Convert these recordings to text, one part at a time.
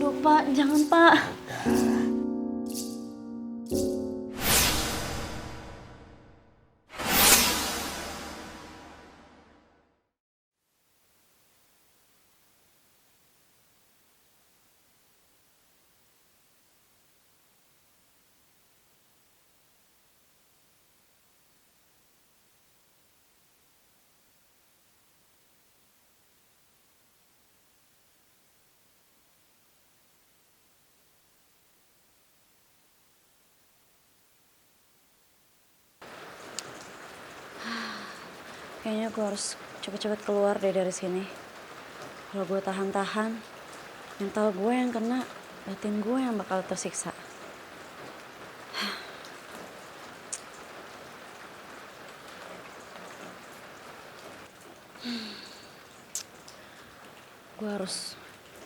Aduh Pak, jangan Pak. Kayaknya gue harus cepet-cepet keluar deh dari sini. Kalau gue tahan-tahan, mental gue yang kena, batin gue yang bakal tersiksa. Gue harus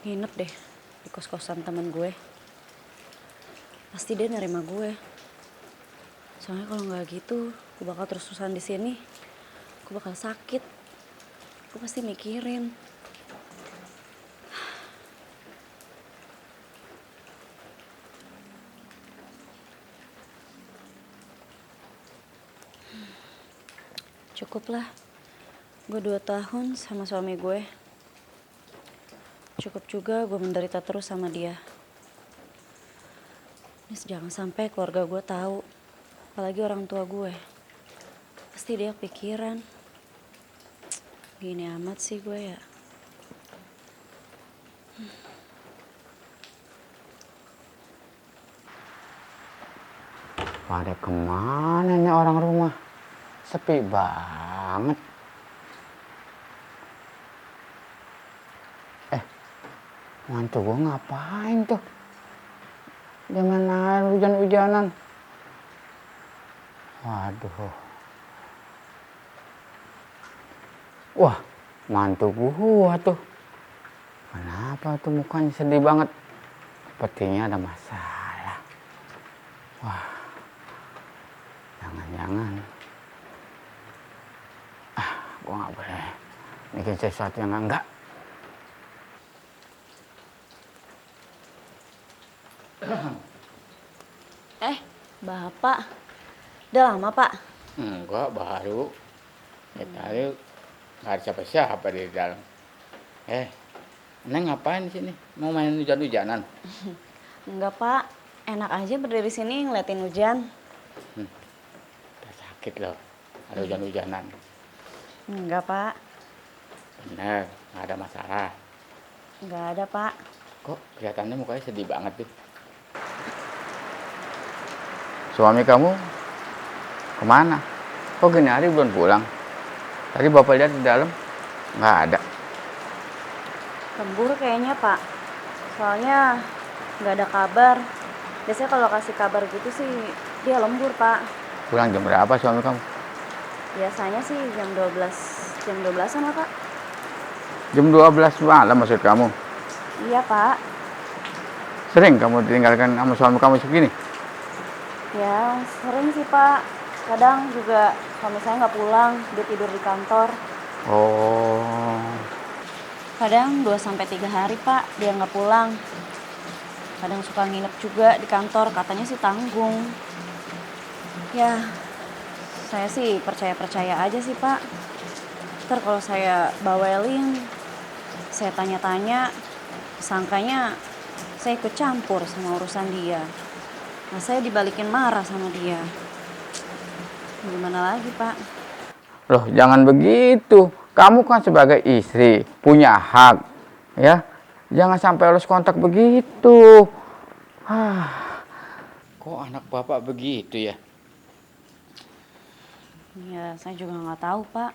nginep deh di kos-kosan temen gue. Pasti dia nerima gue. Soalnya kalau nggak gitu, gue bakal terus-terusan di sini. Gue bakal sakit. Gue pasti mikirin. Cukup lah. Gue 2 tahun sama suami gue. Cukup juga gue menderita terus sama dia. Jangan sampai keluarga gue tahu, apalagi orang tua gue. Pasti dia kepikiran. Gini amat sih gue ya. Pada kemana nih orang rumah? Sepi banget. Mantu gue ngapain tuh? Jangan air hujan-hujanan. Waduh. Wah, mantu gua tuh. Kenapa tuh mukanya sedih banget? Sepertinya ada masalah. Wah, jangan-jangan. Gua nggak boleh bikin sesuatu yang enggak. Bapak. Udah lama, Pak? Enggak, baru. Tadi nggak ada siapa-siapa di dalam. Neng ngapain di sini? Mau main hujan-hujanan? Enggak, Pak. Enak aja berdiri sini ngeliatin hujan. Udah sakit loh, ada hujan-hujanan. Enggak, Pak. Bener, nggak ada masalah. Enggak ada, Pak. Kok kelihatannya mukanya sedih banget tuh? Suami kamu kemana? Kok gini hari belum pulang? Tadi bapak lihat di dalam, nggak ada. Lembur kayaknya, Pak. Soalnya nggak ada kabar. Biasanya kalau kasih kabar gitu sih dia lembur, Pak. Pulang jam berapa suami kamu? Biasanya sih jam 12-an lah, Pak. Jam 12 malam maksud kamu? Iya, Pak. Sering kamu ditinggalkan sama suami kamu segini? Ya, sering sih, Pak. Kadang juga suami saya nggak pulang, dia tidur di kantor. Oh, Kadang 2-3 hari, Pak, dia nggak pulang. Kadang suka nginep juga di kantor, katanya sih tanggung. Ya, saya sih percaya-percaya aja sih, Pak. Ntar kalau saya bawelin, saya tanya-tanya, sangkanya saya ikut campur sama urusan dia. Nah, saya dibalikin marah sama dia. Gimana lagi, Pak? loh jangan begitu. Kamu kan sebagai istri, punya hak. Ya, jangan sampai lolos kontak begitu. Kok anak bapak begitu ya? Ya, saya juga nggak tahu, Pak.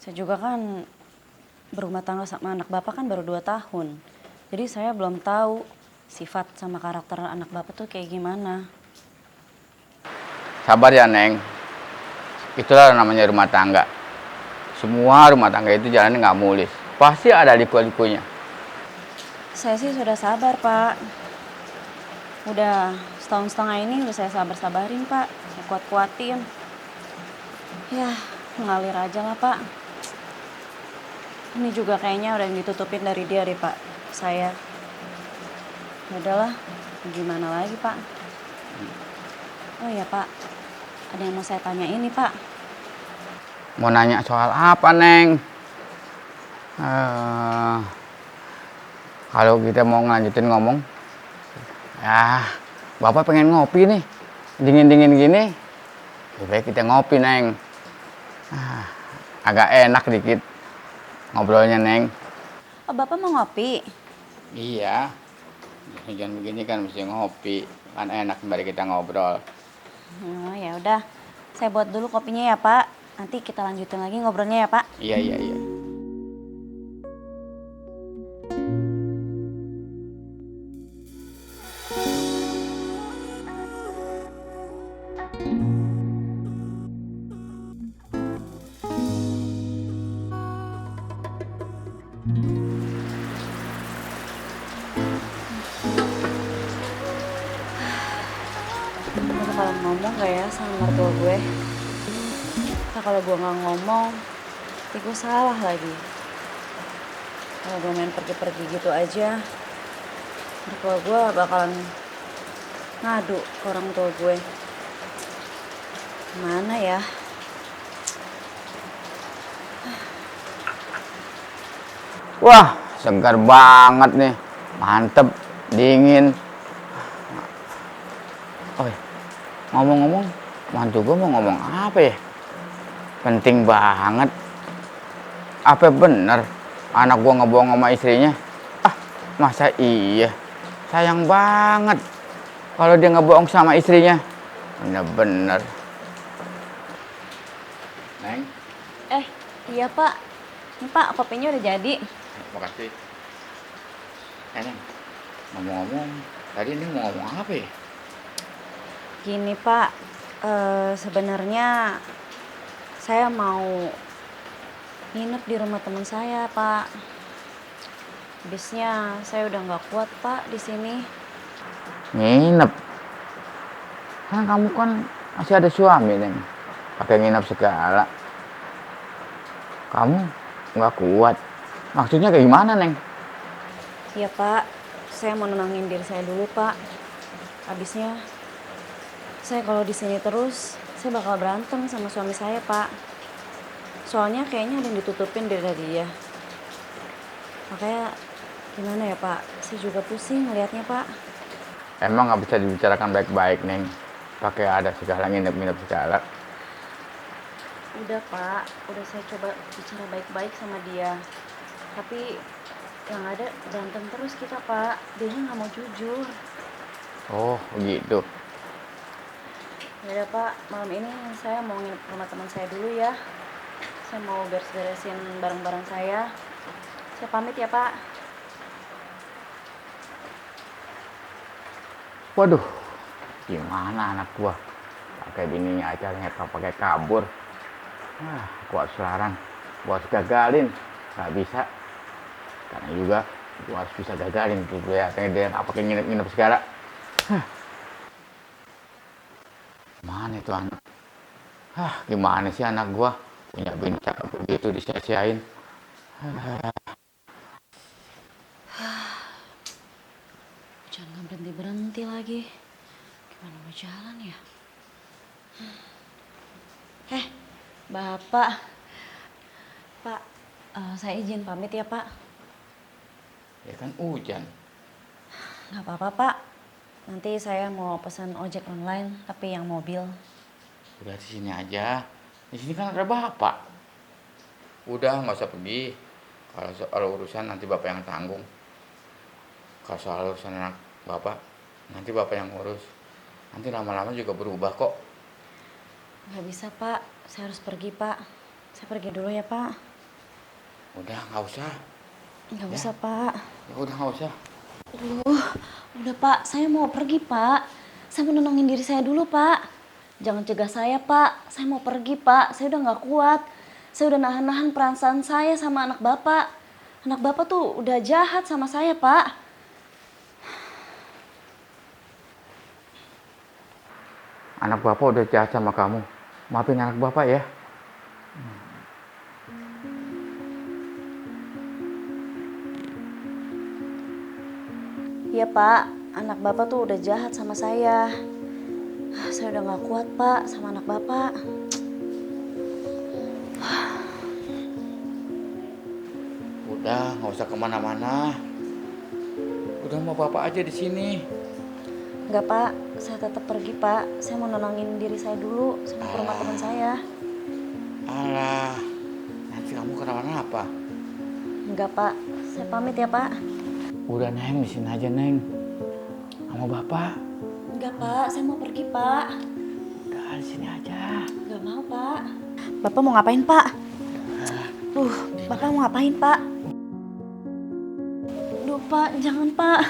Saya juga kan berumah tangga sama anak Bapak kan baru 2 tahun. Jadi saya belum tahu sifat sama karakter anak Bapak tuh kayak gimana. Sabar ya, Neng. Itulah namanya rumah tangga. Semua rumah tangga itu jalannya nggak mulus. Pasti ada liku-likunya. Saya sih sudah sabar, Pak. Udah setahun-setengah ini udah saya sabar-sabarin, Pak. Saya kuat-kuatin. Ya, mengalir aja lah, Pak. Ini juga kayaknya udah yang ditutupin dari dia deh, Pak. Saya. Ya udahlah, gimana lagi Pak? Oh iya Pak, ada yang mau saya tanyain nih Pak. Mau nanya soal apa, Neng? Eh, Kalau kita mau ngelanjutin ngomong, ya, Bapak pengen ngopi nih. Dingin-dingin gini, lebih baik kita ngopi, Neng. Agak enak dikit ngobrolnya, Neng. Oh Bapak mau ngopi? Iya, hujan begini kan mesti ngopi. Kan enak kembali kita ngobrol. Oh ya udah, saya buat dulu kopinya ya Pak. Nanti kita lanjutin lagi ngobrolnya ya Pak. Iya, iya, iya. Gue bakalan ngomong gak ya sama mertua gue? Nah, kalau gue nggak ngomong, nanti gue salah lagi. Kalau gue main pergi-pergi gitu aja, mertua gue bakalan ngadu ke orang tua gue. Gimana ya? Wah, segar banget nih. Mantep, dingin. Oh, ngomong-ngomong, mantu gue mau ngomong apa ya? Penting banget. Apa bener anak gue ngebohong sama istrinya? Ah, masa iya? Sayang banget kalau dia ngebohong sama istrinya. Bener-bener. Neng, Iya Pak. Ini Pak, kopinya udah jadi. makasih. Neng, ngomong-ngomong, tadi ini mau ngomong apa ya? Gini Pak, sebenarnya saya mau nginep di rumah teman saya Pak. Habisnya saya udah nggak kuat Pak di sini. Nginep. Kan kamu kan masih ada suami, Neng. Pakai nginep segala. Kamu nggak kuat. Maksudnya kayak gimana, Neng? Iya Pak, saya mau nenangin diri saya dulu Pak. Habisnya saya kalau di sini terus, saya bakal berantem sama suami saya Pak. Soalnya kayaknya ada yang ditutupin dari dia. Makanya gimana ya Pak? Saya juga pusing ngelihatnya Pak. Emang nggak bisa dibicarakan baik-baik, Neng. Pakai ada segala nginep-nginep segala. Udah Pak, udah saya coba bicara baik-baik sama dia. Tapi yang ada berantem terus kita Pak. Dia nggak mau jujur. Oh, begitu. Ya udah Pak, malam ini saya mau nginep ke rumah teman saya dulu ya. Saya mau beres-beresin barang-barang saya. Saya pamit ya Pak. Waduh, gimana anak gua? Pakai bininya aja ngetok pakai kabur. Gua harus larang. Gua harus gagalin. Nggak bisa. Karena juga gua harus bisa gagalin. Kelihatannya dia nggak pakai nginep-nginep segala. Mana itu anak? Gimana sih anak gua? Punya bini cakep begitu disia-siain. Jangan nggak berhenti-berhenti lagi. Gimana mau jalan ya? Bapak. Pak, saya izin pamit ya Pak. Ya kan hujan. Nggak apa-apa Pak. Nanti saya mau pesan ojek online, tapi yang mobil. Udah di sini aja. Di sini kan ada bapak. Udah nggak usah pergi. Kalau soal urusan nanti bapak yang tanggung. Kalau soal urusan anak bapak, nanti bapak yang ngurus. Nanti lama-lama juga berubah kok. Nggak bisa Pak, saya harus pergi Pak. Saya pergi dulu ya Pak. Udah nggak usah. Nggak Ya. usah Pak. Ya udah nggak usah. Udah Pak, saya mau pergi Pak. Saya mau nenangin diri saya dulu Pak. Jangan cegah saya Pak, saya mau pergi Pak. Saya udah nggak kuat. Saya udah nahan-nahan perasaan saya sama anak Bapak. Anak Bapak tuh udah jahat sama saya Pak. Anak bapak udah jahat sama kamu. Maafin anak bapak ya. Iya Pak, anak Bapak tuh udah jahat sama saya. Saya udah gak kuat Pak sama anak Bapak. Udah, nggak usah kemana-mana. Udah mau Bapak aja di sini. Enggak Pak, saya tetap pergi Pak. Saya mau nenangin diri saya dulu. Saya mau ke rumah teman saya. Alah, nanti kamu kenapa-napa. Enggak Pak, saya pamit ya Pak. Udah Neng, di sini aja Neng. Sama Bapak. Enggak Pak, saya mau pergi Pak. Udah di sini aja. Enggak mau Pak. Bapak mau ngapain Pak? Bapak mau ngapain Pak? Duh Pak, jangan Pak.